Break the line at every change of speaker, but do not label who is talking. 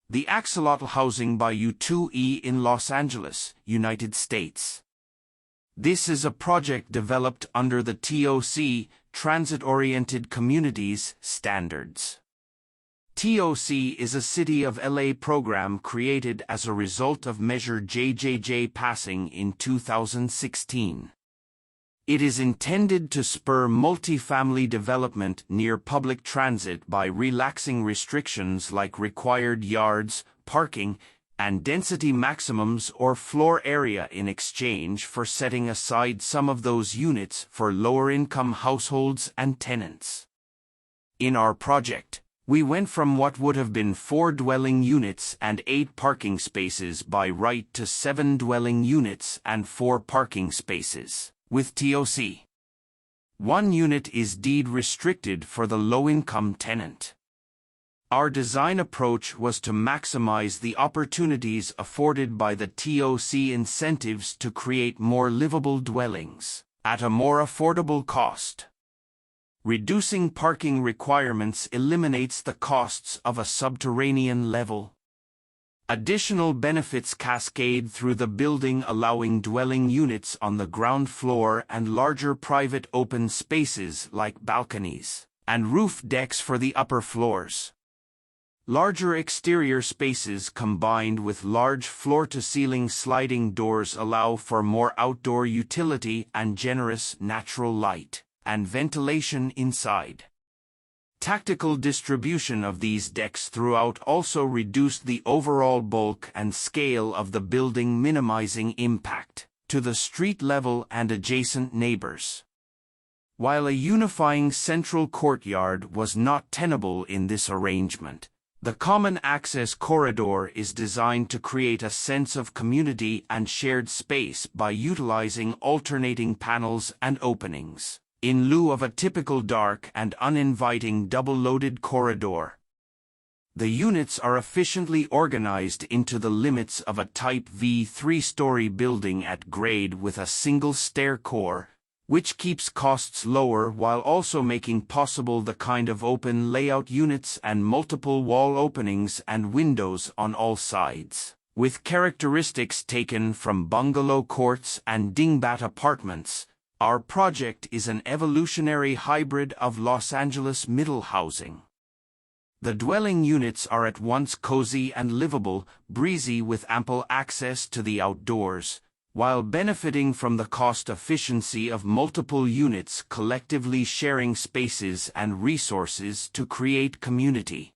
The Axolotl housing by Yu2e in Los Angeles, United States. This is a project developed under the TOC, Transit-Oriented Communities, standards. TOC is a City of LA program created as a result of Measure JJJ passing in 2016. It is intended to spur multifamily development near public transit by relaxing restrictions like required yards, parking, and density maximums or floor area in exchange for setting aside some of those units for lower-income households and tenants. In our project, we went from what would have been 4 dwelling units and 8 parking spaces by right to 7 dwelling units and 4 parking spaces. With TOC, 1 unit is deed restricted for the low-income tenant. Our design approach was to maximize the opportunities afforded by the TOC incentives to create more livable dwellings at a more affordable cost. Reducing parking requirements eliminates the costs of a subterranean level. Additional benefits cascade through the building, allowing dwelling units on the ground floor and larger private open spaces like balconies and roof decks for the upper floors. Larger exterior spaces combined with large floor-to-ceiling sliding doors allow for more outdoor utility and generous natural light and ventilation inside. Tactical distribution of these decks throughout also reduced the overall bulk and scale of the building, minimizing impact to the street level and adjacent neighbors. While a unifying central courtyard was not tenable in this arrangement, the common access corridor is designed to create a sense of community and shared space by utilizing alternating panels and openings, in lieu of a typical dark and uninviting double-loaded corridor. The units are efficiently organized into the limits of a Type V 3-story building at grade with a single stair core, which keeps costs lower while also making possible the kind of open layout units and multiple wall openings and windows on all sides, with characteristics taken from bungalow courts and dingbat apartments. Our project is an evolutionary hybrid of Los Angeles middle housing. The dwelling units are at once cozy and livable, breezy with ample access to the outdoors, while benefiting from the cost efficiency of multiple units collectively sharing spaces and resources to create community.